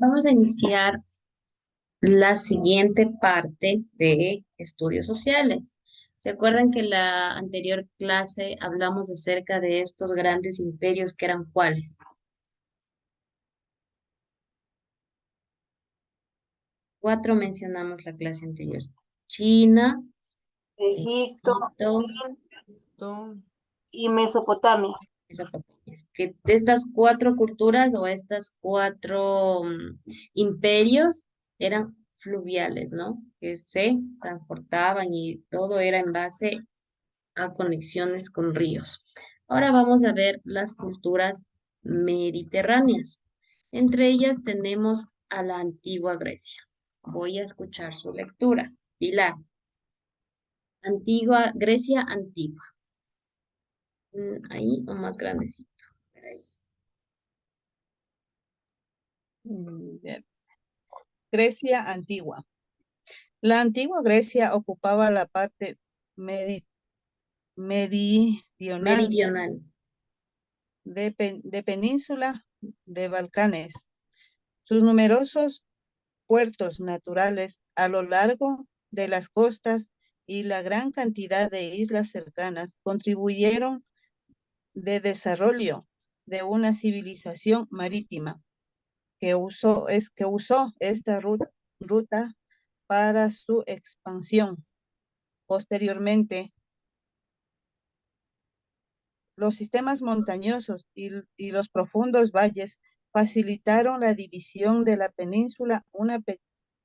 Vamos a iniciar la siguiente parte de estudios sociales. ¿Se acuerdan que en la anterior clase hablamos acerca de estos grandes imperios que eran cuáles? Cuatro mencionamos la clase anterior. China, Egipto, Egipto, Todo. y Mesopotamia. Mesopotamia. Que de estas cuatro culturas o estas cuatro imperios eran fluviales, ¿no? Que se transportaban y todo era en base a conexiones con ríos. Ahora vamos a ver las culturas mediterráneas. Entre ellas tenemos a la antigua Grecia. Voy a escuchar su lectura. Pilar, antigua, Grecia antigua. Ahí o más grandecito. Ahí. Bien. Grecia antigua. La antigua Grecia ocupaba la parte meridional Meridional. de península de Balcanes. Sus numerosos puertos naturales a lo largo de las costas y la gran cantidad de islas cercanas contribuyeron de desarrollo de una civilización marítima que usó esta ruta para su expansión. Posteriormente, los sistemas montañosos y los profundos valles facilitaron la división de la península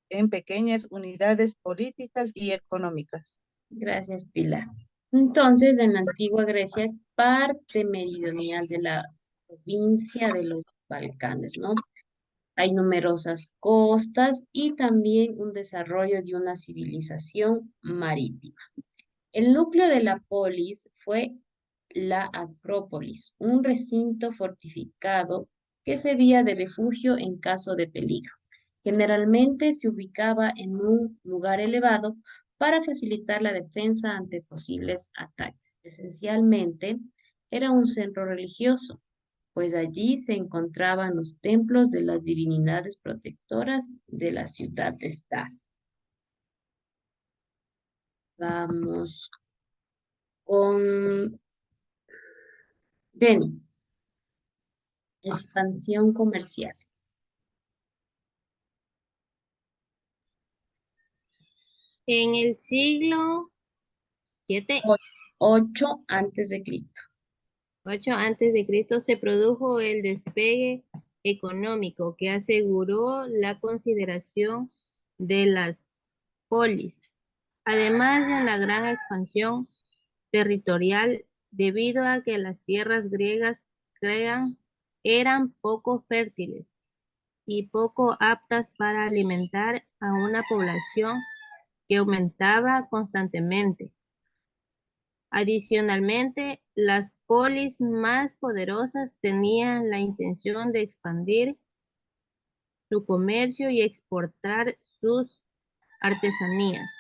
en pequeñas unidades políticas y económicas. Gracias, Pilar. Entonces, en la antigua Grecia es parte meridional de la provincia de los Balcanes, ¿no? Hay numerosas costas y también un desarrollo de una civilización marítima. El núcleo de la polis fue la Acrópolis, un recinto fortificado que servía de refugio en caso de peligro. Generalmente se ubicaba en un lugar elevado para facilitar la defensa ante posibles ataques. Esencialmente, era un centro religioso, pues allí se encontraban los templos de las divinidades protectoras de la ciudad-estado. Vamos con Denny, expansión comercial. En el siglo 7, 8 antes de Cristo. 8 antes de Cristo se produjo el despegue económico que aseguró la consideración de las polis, además de una gran expansión territorial debido a que las tierras griegas eran poco fértiles y poco aptas para alimentar a una población que aumentaba constantemente. Adicionalmente, las polis más poderosas tenían la intención de expandir su comercio y exportar sus artesanías.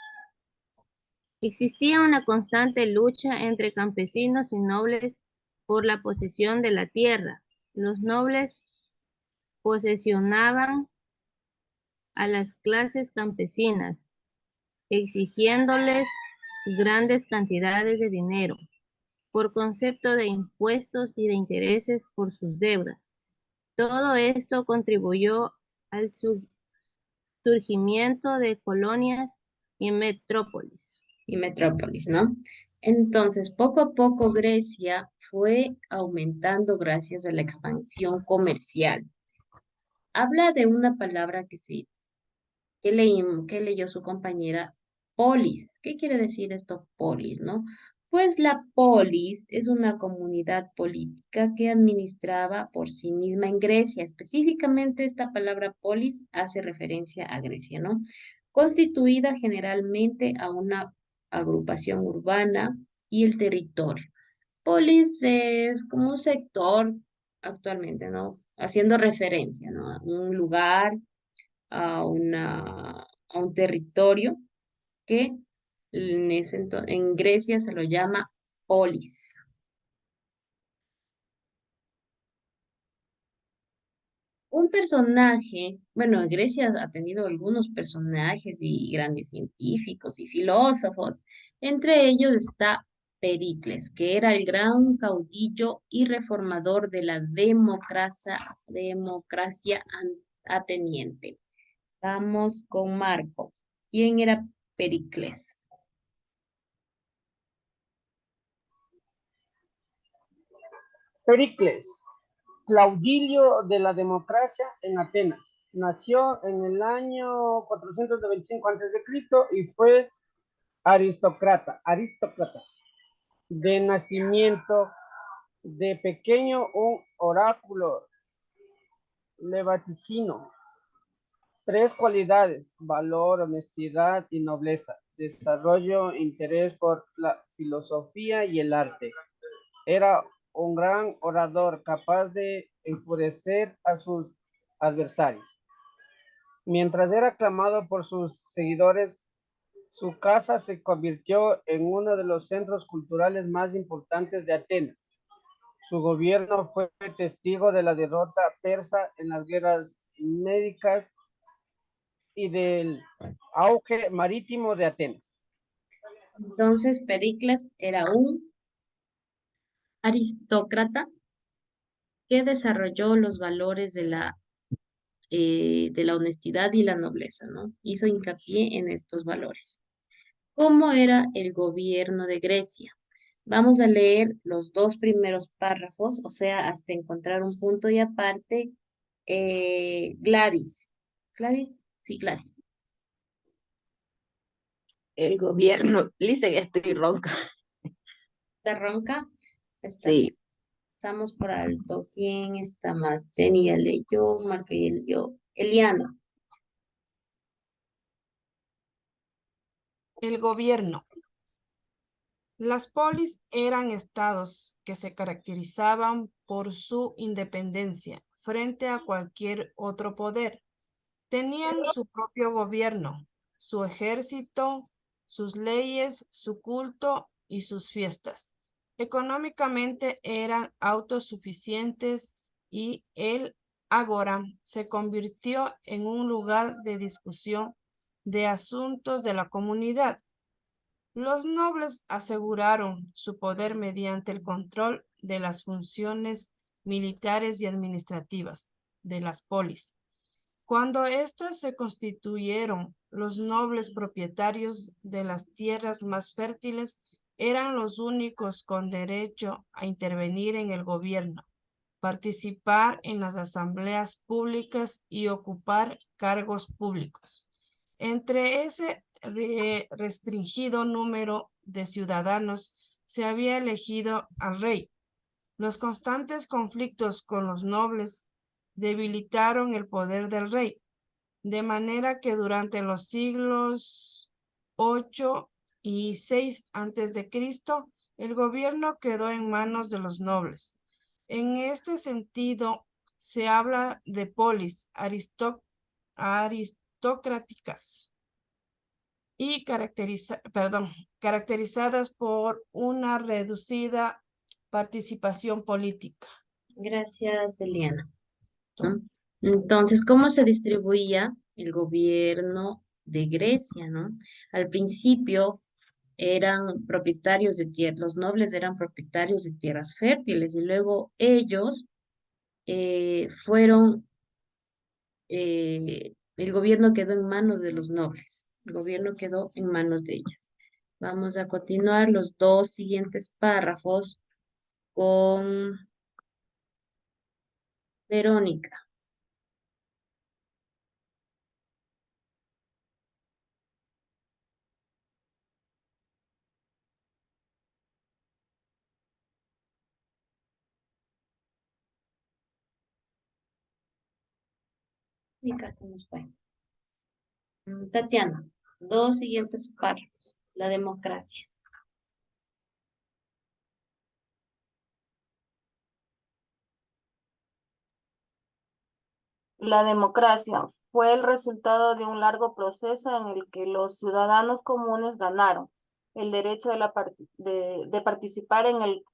Existía una constante lucha entre campesinos y nobles por la posesión de la tierra. Los nobles posesionaban a las clases campesinas, exigiéndoles grandes cantidades de dinero por concepto de impuestos y de intereses por sus deudas. Todo esto contribuyó al surgimiento de colonias y metrópolis. Y metrópolis, ¿no? Entonces, poco a poco Grecia fue aumentando gracias a la expansión comercial. Habla de una palabra que leyó su compañera, polis. ¿Qué quiere decir esto, polis, no? Pues la polis es una comunidad política que administraba por sí misma en Grecia. Específicamente esta palabra polis hace referencia a Grecia, ¿no? Constituida generalmente a una agrupación urbana y el territorio. Polis es como un sector actualmente, ¿no? Haciendo referencia, ¿no? A un lugar, a un territorio que en Grecia se lo llama polis. Un personaje, bueno, Grecia ha tenido algunos personajes y grandes científicos y filósofos. Entre ellos está Pericles, que era el gran caudillo y reformador de la democracia ateniente. Vamos con Marco. ¿Quién era Pericles? Pericles, caudillo de la democracia en Atenas. Nació en el año 425 a.C. y fue aristócrata de nacimiento. De pequeño un oráculo le vaticinó tres cualidades: valor, honestidad y nobleza. Desarrolló interés por la filosofía y el arte. Era un gran orador capaz de enfurecer a sus adversarios. Mientras era aclamado por sus seguidores, su casa se convirtió en uno de los centros culturales más importantes de Atenas. Su gobierno fue testigo de la derrota persa en las guerras médicas y del auge marítimo de Atenas. Entonces, Pericles era un aristócrata que desarrolló los valores de la honestidad y la nobleza, ¿no? Hizo hincapié en estos valores. ¿Cómo era el gobierno de Grecia? Vamos a leer los dos primeros párrafos, o sea, hasta encontrar un punto y aparte. Gladys. Gladys, sí, Gladys. El gobierno, dice que estoy ronca. ¿Está ronca? Está bien. Sí, Estamos por alto. ¿Quién está más? Jenny ya leyó, Marco ya leyó. Eliana. El gobierno. Las polis eran estados que se caracterizaban por su independencia frente a cualquier otro poder. Tenían su propio gobierno, su ejército, sus leyes, su culto y sus fiestas. Económicamente eran autosuficientes y el Ágora se convirtió en un lugar de discusión de asuntos de la comunidad. Los nobles aseguraron su poder mediante el control de las funciones militares y administrativas de las polis. Cuando éstas se constituyeron, los nobles propietarios de las tierras más fértiles eran los únicos con derecho a intervenir en el gobierno, participar en las asambleas públicas y ocupar cargos públicos. Entre ese restringido número de ciudadanos se había elegido al rey. Los constantes conflictos con los nobles debilitaron el poder del rey, de manera que durante los siglos 8 y 6 a.C., el gobierno quedó en manos de los nobles. En este sentido, se habla de polis aristocráticas y caracterizadas por una reducida participación política. Gracias, Eliana. ¿No? Entonces, ¿cómo se distribuía el gobierno de Grecia, ¿no? Al principio eran propietarios de tierras, los nobles eran propietarios de tierras fértiles y luego ellos el gobierno quedó en manos de los nobles, el gobierno quedó en manos de ellos. Vamos a continuar los dos siguientes párrafos con Verónica. Mi casa nos fue. Tatiana, dos siguientes párrafos. La democracia. La democracia fue el resultado de un largo proceso en el que los ciudadanos comunes ganaron el derecho de participar en el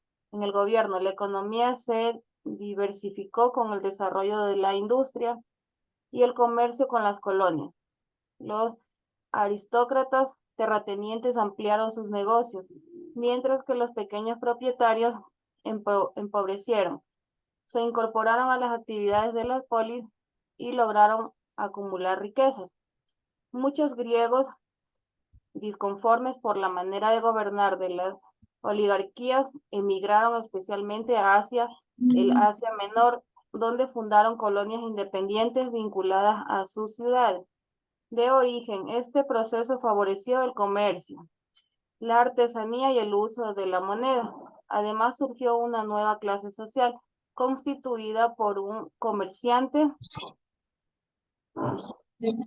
gobierno. La economía se diversificó con el desarrollo de la industria y el comercio con las colonias. Los aristócratas terratenientes ampliaron sus negocios, mientras que los pequeños propietarios empobrecieron. Se incorporaron a las actividades de las polis y lograron acumular riquezas. Muchos griegos, disconformes por la manera de gobernar de las oligarquías, emigraron especialmente a Asia, el Asia Menor, donde fundaron colonias independientes vinculadas a sus ciudades de origen. Este proceso favoreció el comercio, la artesanía y el uso de la moneda. Además, surgió una nueva clase social constituida por un comerciante,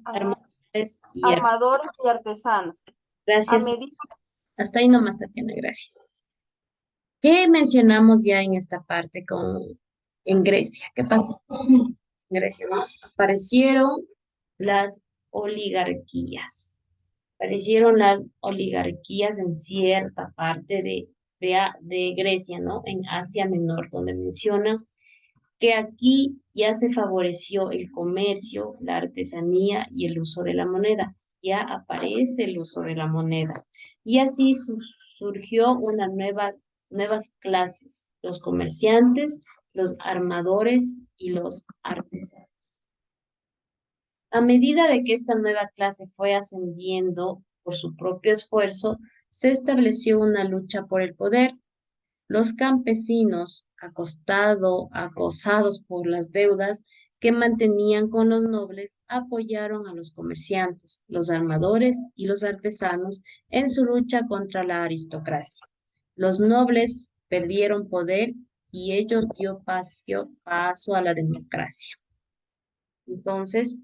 Armadores y armadores y artesanos. A gracias. medida Hasta ahí nomás, Tatiana, gracias. ¿Qué mencionamos ya en esta parte en Grecia? ¿Qué pasó? En Grecia, ¿no? Aparecieron las oligarquías. Aparecieron las oligarquías en cierta parte de Grecia, ¿no? En Asia Menor, donde menciona que aquí ya se favoreció el comercio, la artesanía y el uso de la moneda. Ya aparece el uso de la moneda. Y así surgió nuevas clases, los comerciantes, los armadores y los artesanos. A medida de que esta nueva clase fue ascendiendo por su propio esfuerzo, se estableció una lucha por el poder. Los campesinos, acosados por las deudas que mantenían con los nobles, apoyaron a los comerciantes, los armadores y los artesanos en su lucha contra la aristocracia. Los nobles perdieron poder y ello dio paso a la democracia. Entonces,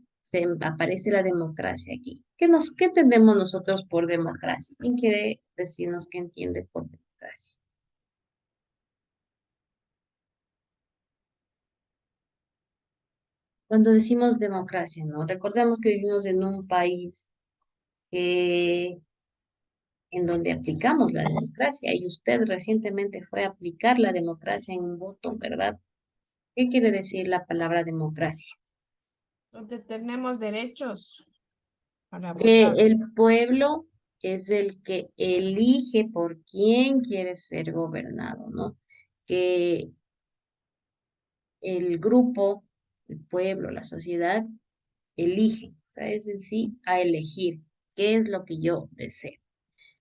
aparece la democracia aquí. ¿Qué entendemos nosotros por democracia? ¿Quién quiere decirnos qué entiende por democracia? Cuando decimos democracia, ¿no? Recordemos que vivimos en un país en donde aplicamos la democracia y usted recientemente fue a aplicar la democracia en un voto, ¿verdad? ¿Qué quiere decir la palabra democracia? Donde tenemos derechos para Que votar. el pueblo es el que elige por quién quiere ser gobernado, ¿no? Que el grupo, el pueblo, la sociedad, elige, o sea, es en sí a elegir qué es lo que yo deseo.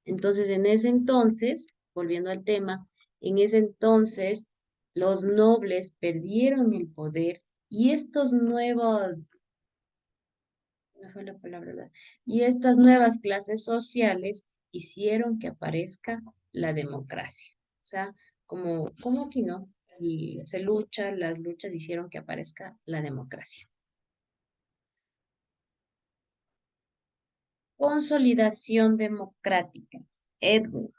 Entonces, en ese entonces, volviendo al tema, en ese entonces los nobles perdieron el poder y estos nuevos, no fue la palabra, ¿verdad? Y estas nuevas clases sociales hicieron que aparezca la democracia. O sea, como aquí, ¿no? Las luchas hicieron que aparezca la democracia. Consolidación democrática. Edwin.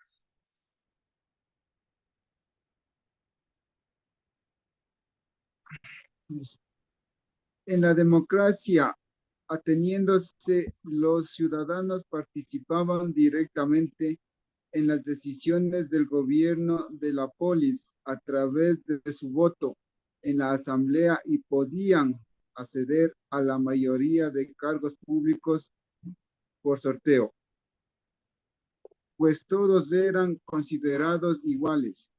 En la democracia, ateniéndose, los ciudadanos participaban directamente en las decisiones del gobierno de la polis a través de su voto en la asamblea y podían acceder a la mayoría de cargos públicos por sorteo, pues todos eran considerados iguales.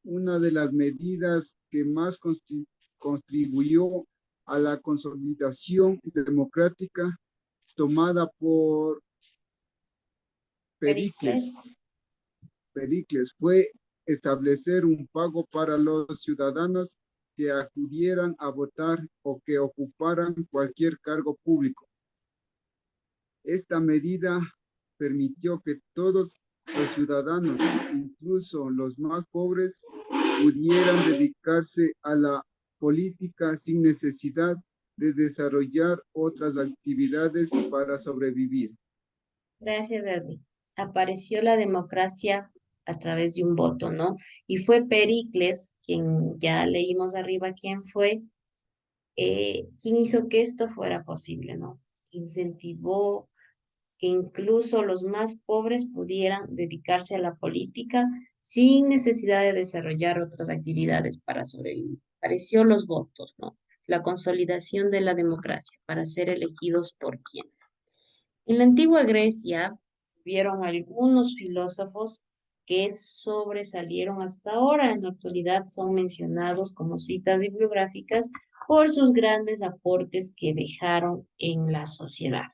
Una de las medidas que más contribuyó a la consolidación democrática tomada por Pericles fue establecer un pago para los ciudadanos que acudieran a votar o que ocuparan cualquier cargo público. Esta medida permitió que todos los ciudadanos, incluso los más pobres, pudieran dedicarse a la política sin necesidad de desarrollar otras actividades para sobrevivir. Gracias, Edwin. Apareció la democracia a través de un voto, ¿no? Y fue Pericles, quien ya leímos arriba quién fue, quien hizo que esto fuera posible, ¿no? Incentivó que incluso los más pobres pudieran dedicarse a la política sin necesidad de desarrollar otras actividades para sobrevivir. apareció los votos, ¿no? La consolidación de la democracia para ser elegidos por quienes. En la antigua Grecia hubieron algunos filósofos que sobresalieron hasta ahora. En la actualidad son mencionados como citas bibliográficas por sus grandes aportes que dejaron en la sociedad.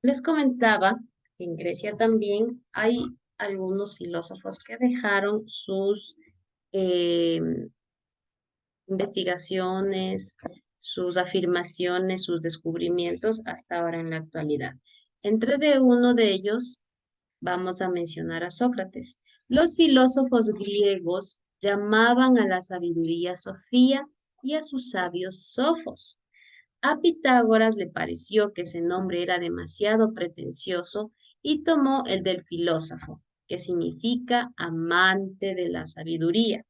Les comentaba que en Grecia también hay algunos filósofos que dejaron sus eh, investigaciones, sus afirmaciones, sus descubrimientos hasta ahora en la actualidad. Entre de uno de ellos vamos a mencionar a Sócrates. Los filósofos griegos llamaban a la sabiduría Sofía y a sus sabios sofos. A Pitágoras le pareció que ese nombre era demasiado pretencioso y tomó el del filósofo, que significa amante de la sabiduría.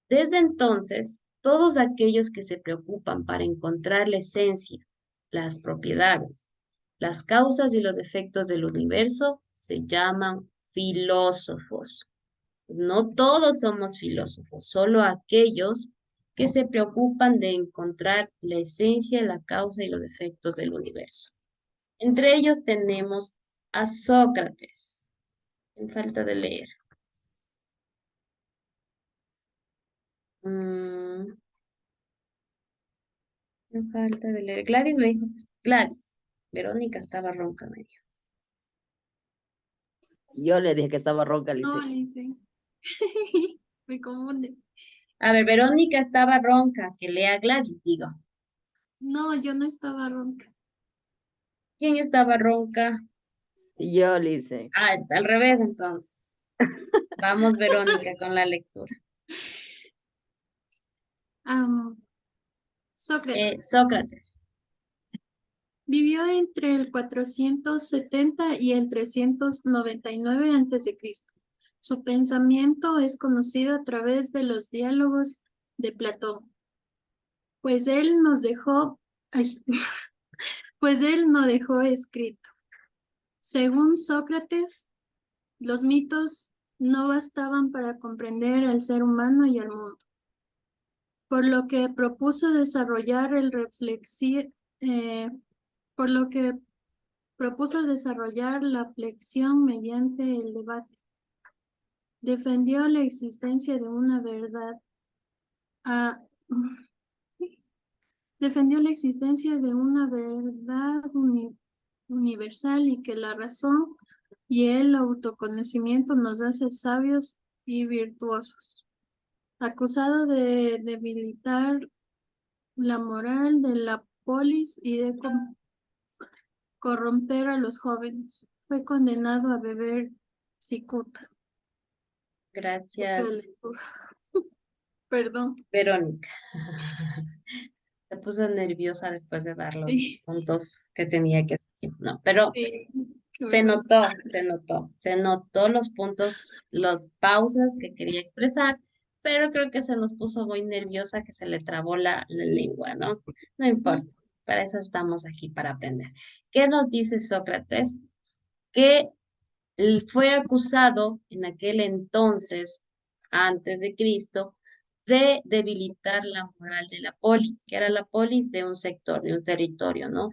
Desde entonces, todos aquellos que se preocupan para encontrar la esencia, las propiedades, las causas y los efectos del universo se llaman filósofos. No todos somos filósofos, solo aquellos que se preocupan de encontrar la esencia, la causa y los efectos del universo. Entre ellos tenemos a Sócrates, en falta de leer. En falta de leer. Gladys me dijo, Gladys. Verónica estaba ronca, me dijo. Yo le dije que estaba ronca, No, Lice. Lice. Me confunde. A ver, Verónica estaba ronca, que lea Gladys, digo. No, yo no estaba ronca. ¿Quién estaba ronca? Yo, Lice. Ah, al revés entonces. Vamos, Verónica, con la lectura. Sócrates Sócrates. vivió entre el 470 y el 399 a.C. Su pensamiento es conocido a través de los diálogos de Platón, pues él nos dejó, pues él no dejó escrito. Según Sócrates, los mitos no bastaban para comprender al ser humano y al mundo, por lo que propuso desarrollar la flexión mediante el debate. Defendió la existencia de una verdad universal y que la razón y el autoconocimiento nos hace sabios y virtuosos. Acusado de debilitar la moral de la polis y de corromper a los jóvenes, fue condenado a beber cicuta. Gracias, Perdón. Verónica. Se puso nerviosa después de dar los puntos que tenía que decir. No, pero se notó los puntos, las pausas que quería expresar, pero creo que se nos puso muy nerviosa que se le trabó la lengua, ¿no? No importa, para eso estamos aquí, para aprender. ¿Qué nos dice Sócrates? Que él fue acusado en aquel entonces, antes de Cristo, de debilitar la moral de la polis, que era la polis de un sector, de un territorio, ¿no?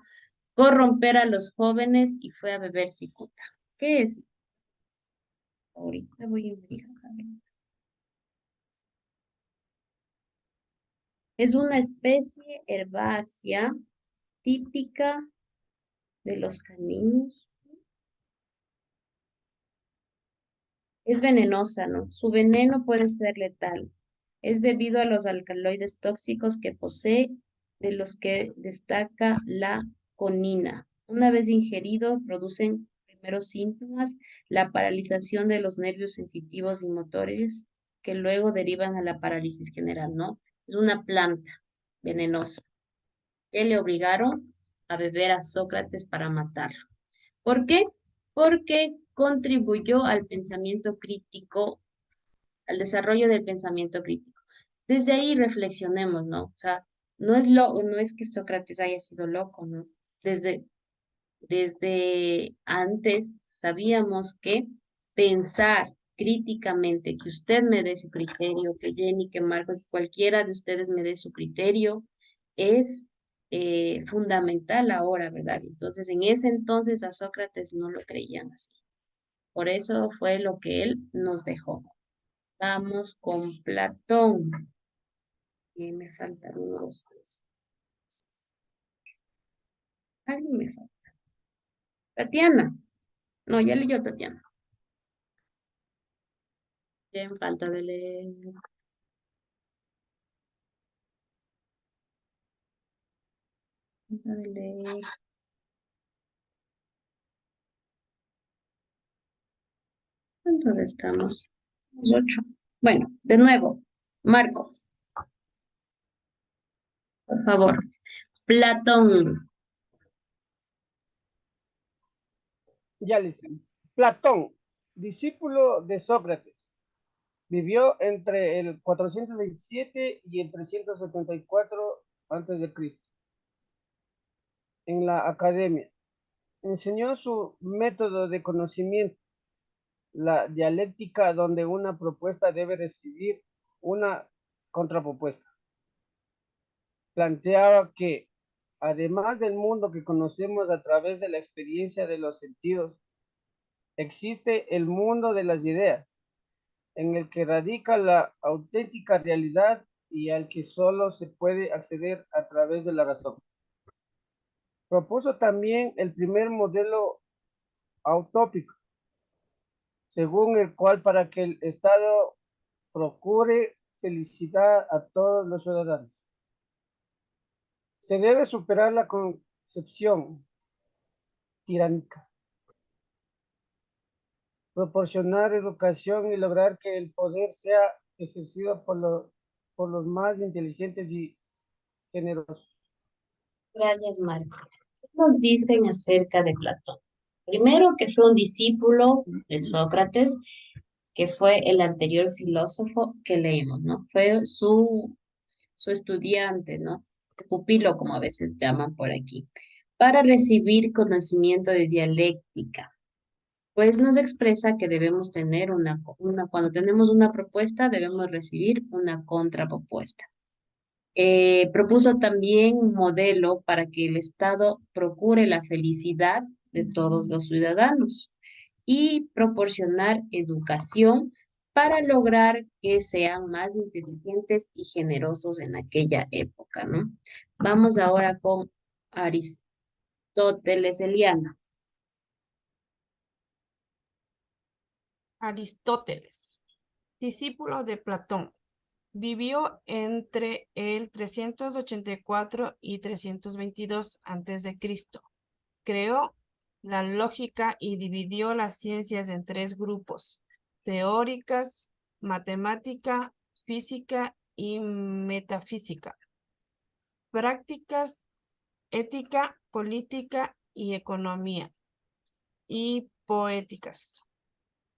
Corromper a los jóvenes y fue a beber cicuta. ¿Qué es? Ahorita voy a verificar. Es una especie herbácea típica de los caninos. Es venenosa, ¿no? Su veneno puede ser letal. Es debido a los alcaloides tóxicos que posee, de los que destaca la conina. Una vez ingerido, producen primeros síntomas, la paralización de los nervios sensitivos y motores, que luego derivan a la parálisis general, ¿no? Es una planta venenosa. Que le obligaron a beber a Sócrates para matarlo. ¿Por qué? Porque contribuyó al pensamiento crítico, al desarrollo del pensamiento crítico. Desde ahí reflexionemos, ¿no? O sea, no es que Sócrates haya sido loco, ¿no? Desde antes sabíamos que pensar críticamente, que usted me dé su criterio, que Jenny, que Marcos, cualquiera de ustedes me dé su criterio, es fundamental ahora, ¿verdad? Entonces, en ese entonces a Sócrates no lo creían así. Por eso fue lo que él nos dejó. Vamos con Platón. Me faltan uno, dos, tres. Alguien me falta. Tatiana. No, ya leyó Tatiana. Bien, falta de leer. Falta de leer. ¿Dónde estamos? Los 8. Bueno, de nuevo, Marco, por favor. Platón. Ya les Platón, discípulo de Sócrates, vivió entre el 427 y el 374 antes de Cristo. En la academia enseñó su método de conocimiento, la dialéctica, donde una propuesta debe recibir una contrapropuesta. Planteaba que, además del mundo que conocemos a través de la experiencia de los sentidos, existe el mundo de las ideas, en el que radica la auténtica realidad y al que solo se puede acceder a través de la razón. Propuso también el primer modelo utópico, según el cual para que el Estado procure felicidad a todos los ciudadanos, se debe superar la concepción tiránica, proporcionar educación y lograr que el poder sea ejercido por los más inteligentes y generosos. Gracias, Marco. ¿Qué nos dicen acerca de Platón? Primero, que fue un discípulo de Sócrates, que fue el anterior filósofo que leímos, ¿no? Fue su estudiante, ¿no? Su pupilo, como a veces llaman por aquí, para recibir conocimiento de dialéctica. Pues nos expresa que debemos tener cuando tenemos una propuesta, debemos recibir una contrapropuesta. Propuso también un modelo para que el Estado procure la felicidad de todos los ciudadanos y proporcionar educación para lograr que sean más inteligentes y generosos en aquella época, ¿no? Vamos ahora con Aristóteles Eliana. Aristóteles, discípulo de Platón, vivió entre el 384 y 322 a.C. Creó la lógica y dividió las ciencias en 3 grupos: teóricas, matemática, física y metafísica. Prácticas, ética, política y economía. Y poéticas,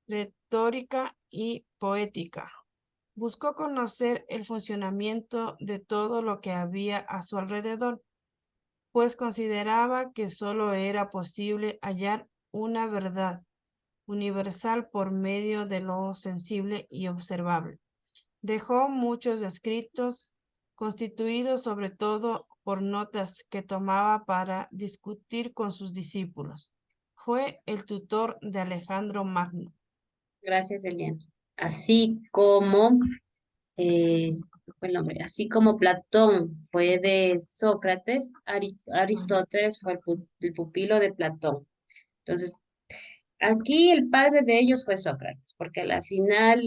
retórica y poética. Buscó conocer el funcionamiento de todo lo que había a su alrededor, pues consideraba que solo era posible hallar una verdad universal por medio de lo sensible y observable. Dejó muchos escritos, constituidos sobre todo por notas que tomaba para discutir con sus discípulos. Fue el tutor de Alejandro Magno. Gracias, Eliana. Así como fue el nombre. Así como Platón fue de Sócrates, Aristóteles fue el pupilo de Platón. Entonces, aquí el padre de ellos fue Sócrates, porque a la final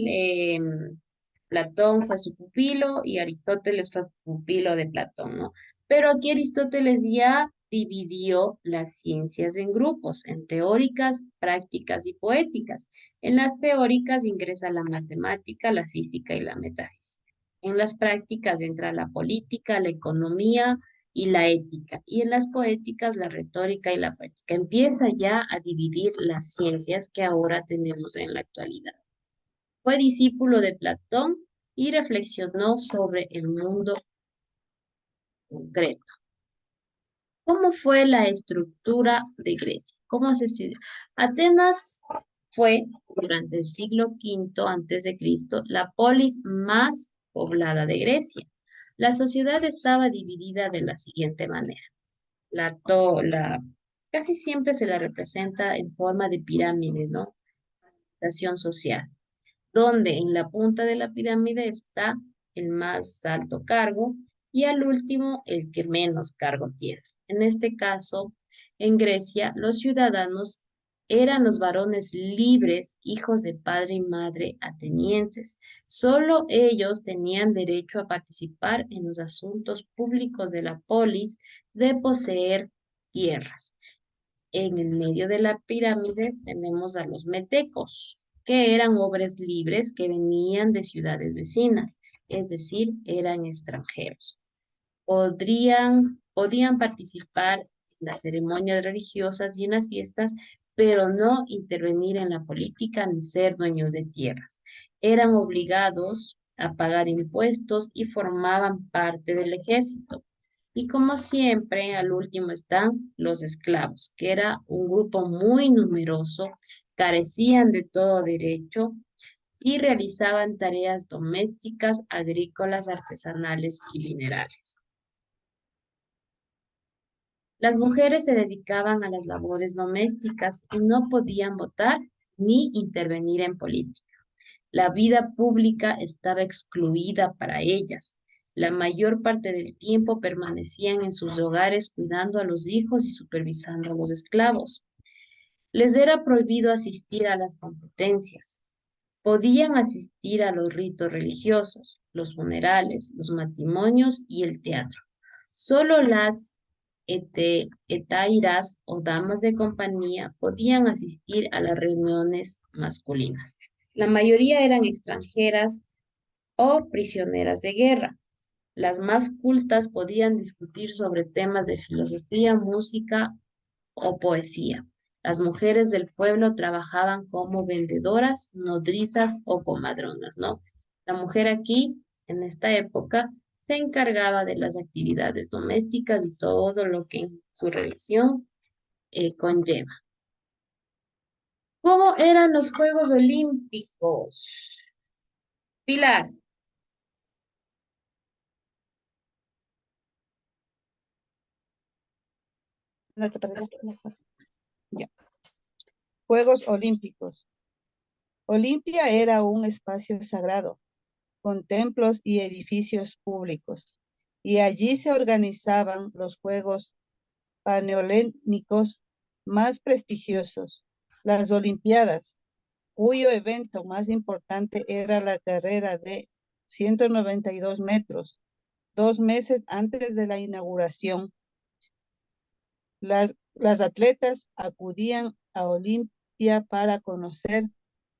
Platón fue su pupilo y Aristóteles fue pupilo de Platón, ¿no? Pero aquí Aristóteles ya dividió las ciencias en grupos, en teóricas, prácticas y poéticas. En las teóricas ingresa la matemática, la física y la metafísica. En las prácticas entra la política, la economía y la ética. Y en las poéticas, la retórica y la poética. Empieza ya a dividir las ciencias que ahora tenemos en la actualidad. Fue discípulo de Platón y reflexionó sobre el mundo concreto. ¿Cómo fue la estructura de Grecia? ¿Cómo se estudió? Atenas fue, durante el siglo V antes de Cristo, la polis más poblada de Grecia. La sociedad estaba dividida de la siguiente manera. Casi siempre se la representa en forma de pirámide, ¿no? Organización social, donde en la punta de la pirámide está el más alto cargo y al último el que menos cargo tiene. En este caso, en Grecia, los ciudadanos eran los varones libres, hijos de padre y madre atenienses. Solo ellos tenían derecho a participar en los asuntos públicos de la polis, de poseer tierras. En el medio de la pirámide tenemos a los metecos, que eran hombres libres que venían de ciudades vecinas, es decir, eran extranjeros. Podían participar en las ceremonias religiosas y en las fiestas, pero no intervenir en la política ni ser dueños de tierras. Eran obligados a pagar impuestos y formaban parte del ejército. Y como siempre, al último están los esclavos, que era un grupo muy numeroso, carecían de todo derecho y realizaban tareas domésticas, agrícolas, artesanales y minerales. Las mujeres se dedicaban a las labores domésticas y no podían votar ni intervenir en política. La vida pública estaba excluida para ellas. La mayor parte del tiempo permanecían en sus hogares cuidando a los hijos y supervisando a los esclavos. Les era prohibido asistir a las competencias. Podían asistir a los ritos religiosos, los funerales, los matrimonios y el teatro. Solo las etairas o damas de compañía podían asistir a las reuniones masculinas. La mayoría eran extranjeras o prisioneras de guerra. Las más cultas podían discutir sobre temas de filosofía, música o poesía. Las mujeres del pueblo trabajaban como vendedoras, nodrizas o comadronas, ¿no? La mujer aquí, en esta época, se encargaba de las actividades domésticas y todo lo que en su religión conlleva. ¿Cómo eran los Juegos Olímpicos? Pilar. No te parece. Ya. Juegos Olímpicos. Olimpia era un espacio sagrado, con templos y edificios públicos, y allí se organizaban los Juegos Panamericos más prestigiosos, las Olimpiadas, cuyo evento más importante era la carrera de 192 metros, 2 meses antes de la inauguración. Las atletas acudían a Olimpia para conocer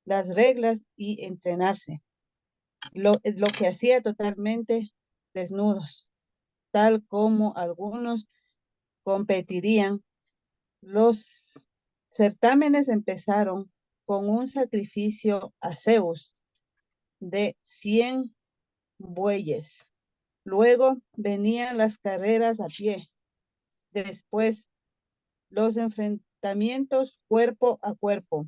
las reglas y entrenarse, lo que hacía totalmente desnudos, tal como algunos competirían. Los certámenes empezaron con un sacrificio a Zeus de 100 bueyes. Luego venían las carreras a pie. Después, los enfrentamientos cuerpo a cuerpo,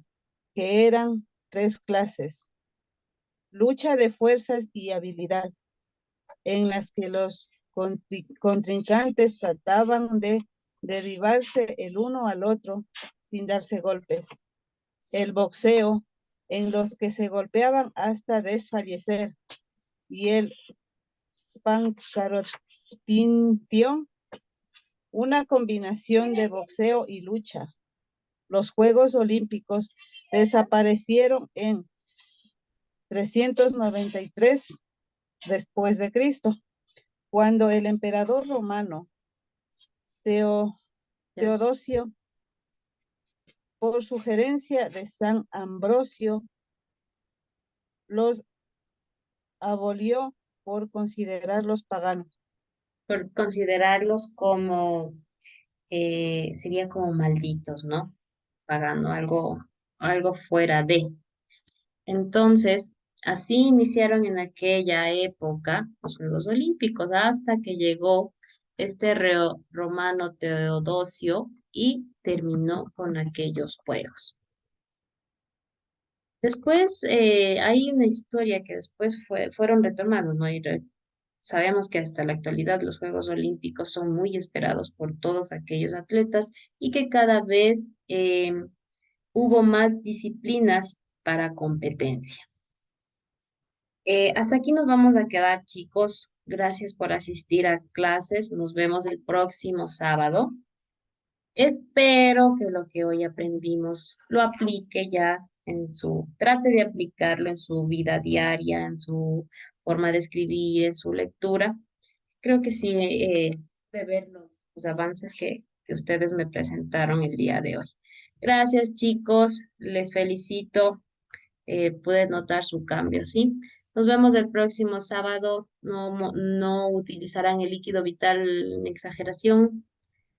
que eran 3 clases. Lucha de fuerzas y habilidad, en las que los contrincantes trataban de derribarse el uno al otro sin darse golpes. El boxeo, en los que se golpeaban hasta desfallecer. Y el pancarotintión, una combinación de boxeo y lucha. Los Juegos Olímpicos desaparecieron en 393 después de Cristo, cuando el emperador romano Teodosio, por sugerencia de San Ambrosio, los abolió por considerarlos paganos. Por considerarlos como, sería como malditos, ¿no? Pagano, algo fuera de. Entonces, así iniciaron en aquella época los Juegos Olímpicos hasta que llegó Romano Teodosio y terminó con aquellos juegos. Después hay una historia que después fueron retomando, ¿no? Sabemos que hasta la actualidad los Juegos Olímpicos son muy esperados por todos aquellos atletas y que cada vez hubo más disciplinas para competencia. Hasta aquí nos vamos a quedar, chicos. Gracias por asistir a clases. Nos vemos el próximo sábado. Espero que lo que hoy aprendimos lo aplique ya trate de aplicarlo en su vida diaria, en su forma de escribir, en su lectura. Creo que sí, de ver los avances que ustedes me presentaron el día de hoy. Gracias, chicos. Les felicito. Pude notar su cambio, ¿sí? Nos vemos el próximo sábado. No utilizarán el líquido vital en exageración.